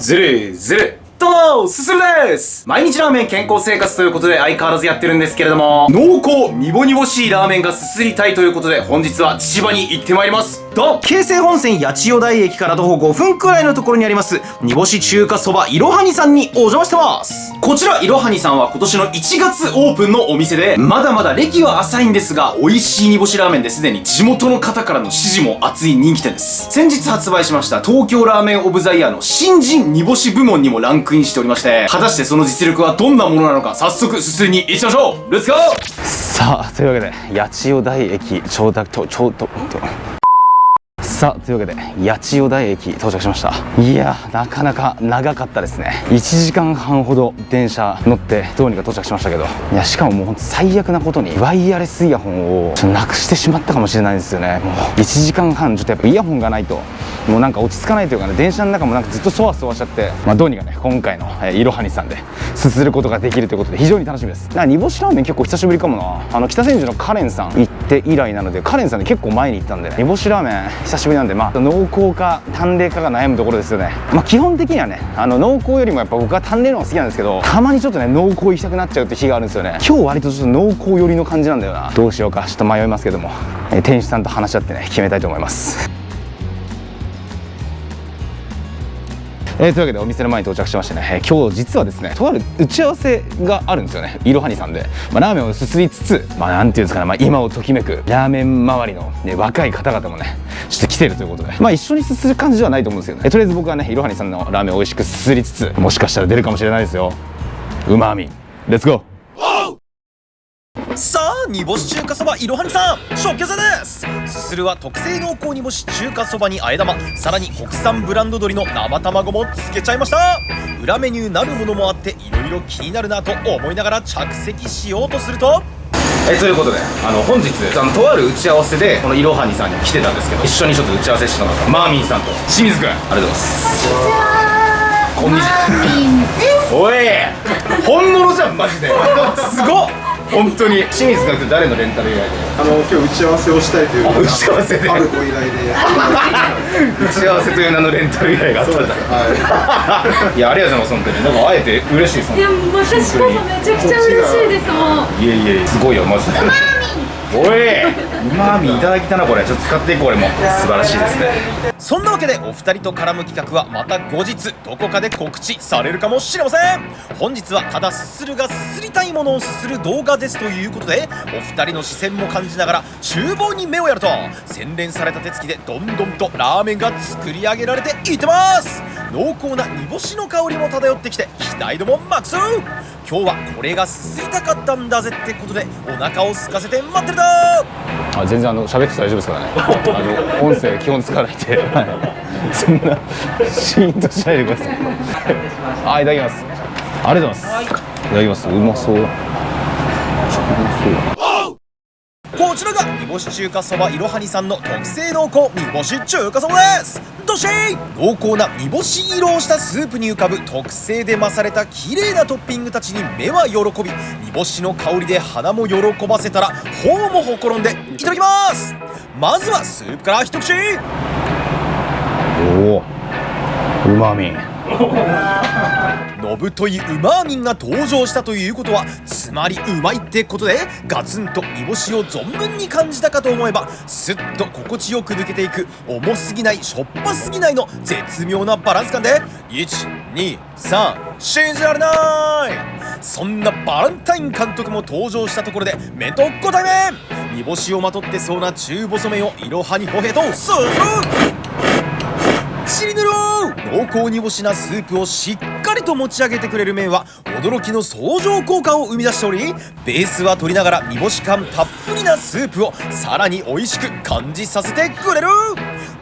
ずるずる。どうも、すするです。毎日ラーメン健康生活ということで相変わらずやってるんですけれども、濃厚ニボニボしいラーメンがすすりたいということで、本日は千葉に行ってまいります。京成本線八千代台駅から徒歩5分くらいのところにあります、煮干し中華そばいろはにさんにお邪魔してます。こちらいろはにさんは今年の1月オープンのお店で、まだまだ歴は浅いんですが、美味しい煮干しラーメンですでに地元の方からの支持も熱い人気店です。先日発売しました東京ラーメンオブザイヤーの新人煮干し部門にもランクインしておりまして、果たしてその実力はどんなものなのか、早速すすりに行きましょう。レッツゴー。さあ、というわけで八千代台駅さあというわけで八千代台駅到着しました。いやなかなか長かったですね。1時間半ほど電車乗ってどうにか到着しましたけど、いやしかももうほんと最悪なことにワイヤレスイヤホンをちょっとなくしてしまったかもしれないんですよね。もう1時間半ちょっとやっぱイヤホンがないともうなんか落ち着かないというかね、電車の中もなんかずっとそわそわしちゃって、どうにかね今回のいろはにさんですすることができるということで非常に楽しみです。煮干しラーメン結構久しぶりかもな。北千住のカレンさん行って以来なので、カレンさんで結構前に行ったんでね、煮干しラーメン久しぶりなんで、濃厚か淡麗かが悩むところですよね。基本的にはね濃厚よりもやっぱ僕は淡麗の方が好きなんですけど、たまにちょっとね濃厚行きたくなっちゃうって日があるんですよね。今日割とちょっと濃厚寄りの感じなんだよな。どうしようかちょっと迷いますけども、店主さんと話し合ってね決めたいと思います。というわけでお店の前に到着しましてね、今日実はですねとある打ち合わせがあるんですよね、いろはにさんで。ラーメンをすすりつつ、なんていうんですかね、今をときめくラーメン周りの、若い方々もねちょっと来てるということで、一緒にすする感じではないと思うんですけどね、とりあえず僕はねいろはにさんのラーメンを美味しくすすりつつ、もしかしたら出るかもしれないですよ、うまみ。レッツゴー。さあ、煮干し中華そばいろはにさん食券制です。すするは特製濃厚煮干し中華そばにあえ玉、さらに国産ブランド鶏の生卵もつけちゃいました。裏メニューなるものもあっていろいろ気になるなと思いながら着席しようとすると、ということで本日とある打ち合わせでこのいろはにさんに来てたんですけど、一緒にちょっと打ち合わせしてもらったマーミンさんと清水くん、ありがとうございます。こんにちは。マーミンです。おい本物じゃんマジで。すごっ本当に。清水君って誰のレンタル依頼で？今日打ち合わせをしたいという打ち合わせであるご依頼で打ち合わせという名のレンタル依頼があったんだ。はい。いやありがとうございます本当に。なんか会えて嬉しいです。いや私こそめちゃくちゃ嬉しいです。もう。いえいえすごいよマジで。おいうまみいただきたなこれ。ちょっと使っていこう俺も。素晴らしいですね。そんなわけでお二人と絡む企画はまた後日どこかで告知されるかもしれません。本日はただすするがすすりたいものをすする動画ですということで、お二人の視線も感じながら厨房に目をやると、洗練された手つきでどんどんとラーメンが作り上げられていってます。濃厚な煮干しの香りも漂ってきて期待度もマックス。今日はこれがすすりたかったんだぜってことでお腹を空かせて待ってるだ。全然喋って大丈夫ですからね。音声基本使わないで、そんなシーンとしないでください。いただきます。ありがとうございます。いただきます。うまそう。こちらが煮干し中華そばいろはにさんの特製濃厚煮干し中華そばです。どっしー濃厚な煮干し色をしたスープに浮かぶ特製で増された綺麗なトッピングたちに目は喜び、煮干しの香りで鼻も喜ばせたら頬もほころんでいただきます。まずはスープから一口。おお、うまみ。のぶというまーみんが登場したということはつまりうまいってことで、ガツンと煮干しを存分に感じたかと思えば、スッと心地よく抜けていく重すぎないしょっぱすぎないの絶妙なバランス感で123信じられない。そんなバランタイン監督も登場したところでメントご対面。煮干しをまとってそうな中細麺をいろはにほへとスープチリヌル濃厚煮干しなスープをしっかりと持ち上げてくれる麺は驚きの相乗効果を生み出しており、ベースは取りながら煮干し感たっぷりなスープをさらに美味しく感じさせてくれる。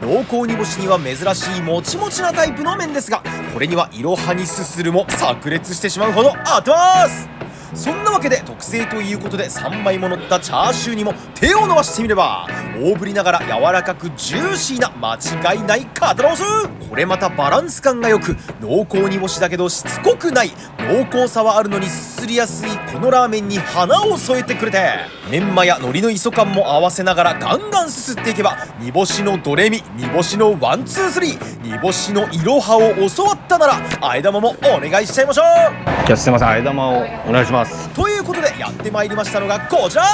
濃厚煮干しには珍しいもちもちなタイプの麺ですが、これにはいろはにすするも炸裂してしまうほど合ってます。そんなわけで特製ということで3枚も乗ったチャーシューにも手を伸ばしてみれば、大ぶりながら柔らかくジューシーな間違いない肩ロース。これまたバランス感が良く濃厚煮干しだけどしつこくない濃厚さはあるのにすすりやすいこのラーメンに花を添えてくれて、メンマや海苔の磯感も合わせながらガンガンすすっていけば、煮干しのドレミ、煮干しのワンツースリー、煮干しのいろはを教わったならあえ玉もお願いしちゃいましょう。いやすいません、あえ玉をお願いします。ということでやってまいりましたのがこちら、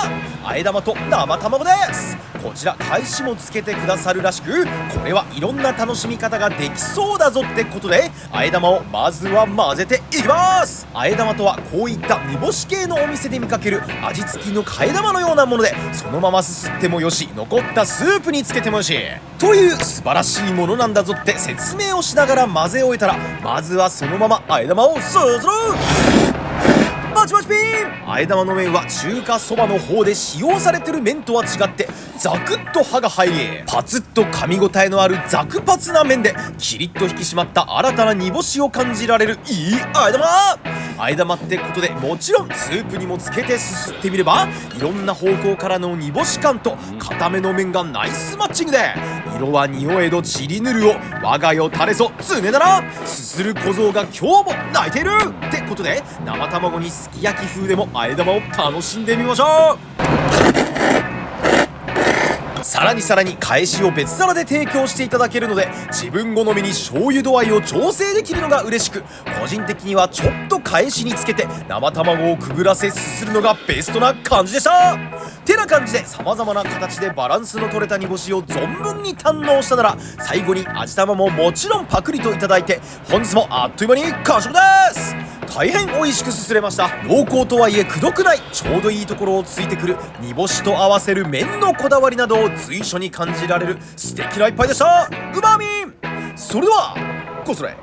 あえ玉と生卵です。こちら返しもつけてくださるらしく、これはいろんな楽しみ方ができそうだぞってことで、あえ玉をまずは混ぜていきます。あえ玉とはこういった煮干し系のお店で見かける味付きの替え玉のようなもので、そのまますすってもよし、残ったスープにつけてもよしという素晴らしいものなんだぞって説明をしながら混ぜ終えたら、まずはそのままあえ玉をスースルパチパチピーン。あえ玉の麺は中華そばの方で使用されてる麺とは違ってザクッと歯が入り、パツッと噛み応えのあるザクパツな麺でキリッと引き締まった新たな煮干しを感じられるいいあえ玉。あえ玉ってことでもちろんスープにもつけてすすってみれば、いろんな方向からの煮干し感と固めの麺がナイスマッチングで、色は匂えどちりぬるを我が世垂れぞ爪ならすする小僧が今日も泣いているってことで、生卵にすき焼き風でもあえ玉を楽しんでみましょう。さらに返しを別皿で提供していただけるので、自分好みに醤油度合いを調整できるのが嬉しく、個人的にはちょっと返しにつけて生卵をくぐらせすするのがベストな感じでした。てな感じで様々な形でバランスの取れた煮干しを存分に堪能したなら、最後に味玉ももちろんパクリといただいて、本日もあっという間に完食です。大変美味しくすすれました。濃厚とはいえくどくないちょうどいいところをついてくる煮干しと合わせる麺のこだわりなどを随所に感じられる素敵な一杯でした。うまみ。それではごそれ。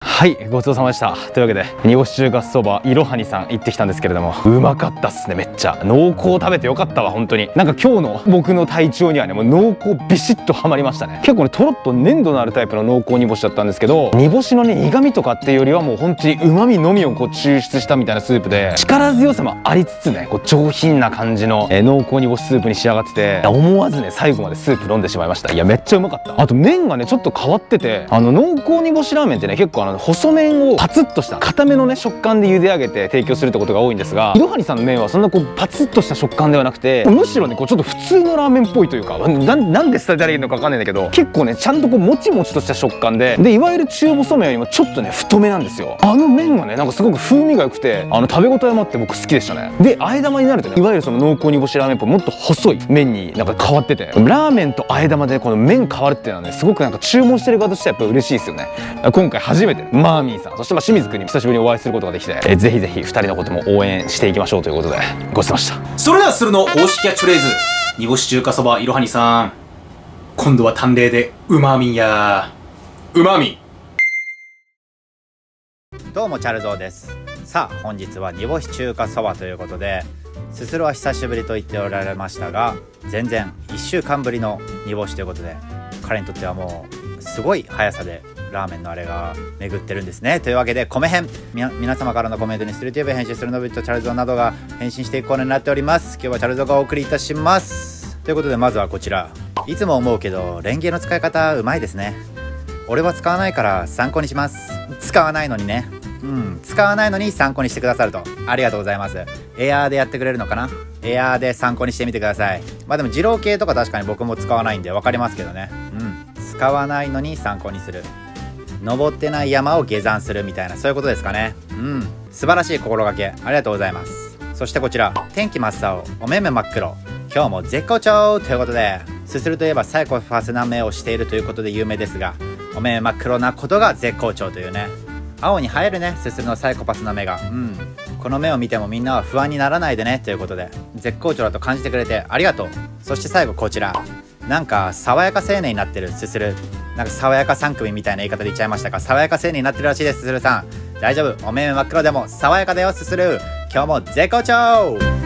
はい、ごちそうさまでした。というわけで煮干し中華そばいろはにさん行ってきたんですけれども、うまかったっすね。めっちゃ濃厚食べてよかったわ。本当になんか今日の僕の体調にはね、もう濃厚ビシッとハマりましたね。結構ねとろっと粘度のあるタイプの濃厚煮干しだったんですけど、煮干しのね苦味とかっていうよりはもう本当に旨味のみをこう抽出したみたいなスープで、力強さもありつつね、こう上品な感じの濃厚煮干しスープに仕上がってて、思わずね最後までスープ飲んでしまいました。いやめっちゃうまかった。あと麺がねちょっと変わってて、濃厚煮干しラーメンってね結構細麺をパツッとした固めのね食感で茹で上げて提供するってことが多いんですが、いろはにさんの麺はそんなこうパツッとした食感ではなくて、むしろねこうちょっと普通のラーメンっぽいというか、なんで伝えたらいいのか分かんないんだけど、結構ねちゃんとこうもちもちとした食感で、いわゆる中細麺よりもちょっとね太めなんですよ。麺がねなんかすごく風味が良くて、食べ応えもあって僕好きでしたね。であえ玉になるとね、いわゆるその濃厚煮干しラーメンっぽいもっと細い麺になんか変わってて、ラーメンとあえ玉でこの麺変わるっていうのはねすごくなんか注文してる側としてはやっぱ嬉しいですよね。今回初めてマーミーさん、そして清水くんに久しぶりにお会いすることができて、ぜひぜひ2人のことも応援していきましょうということでごちそうさまでした。それではするの公式キャッチフレーズ、煮干し中華そばいろはにさん、今度は淡麗でうまみやうまみ。どうもチャルゾーです。さあ本日は煮干し中華そばということで、すするは久しぶりと言っておられましたが、全然1週間ぶりの煮干しということで、彼にとってはもうすごい速さでラーメンのあれが巡ってるんですね。というわけで米編、皆様からのコメントにスルティーブ編集するのびとチャルゾーなどが返信していくコーナーになっております。今日はチャルゾーがお送りいたします。ということでまずはこちら、いつも思うけどレンゲの使い方うまいですね。俺は使わないから参考にします。使わないのにね、使わないのに参考にしてくださるとありがとうございます。エアーでやってくれるのかな。エアーで参考にしてみてください。まあでも二郎系とか確かに僕も使わないんで分かりますけどね。使わないのに参考にする、登ってない山を下山するみたいな、そういうことですかね。素晴らしい心がけありがとうございます。そしてこちら、天気真っ青お目目真っ黒、今日も絶好調ということで、すするといえばサイコパスな目をしているということで有名ですが、お目目真っ黒なことが絶好調というね。青に映えるね、すするのサイコパスな目が。この目を見てもみんなは不安にならないでねということで、絶好調だと感じてくれてありがとう。そして最後こちら、なんか爽やか青年になってるすする、なんか爽やか3組みたいな言い方で言っちゃいましたが、爽やか青年になってるらしいです。すするさん大丈夫、お目目真っ黒でも爽やかだよすする、今日も絶好調。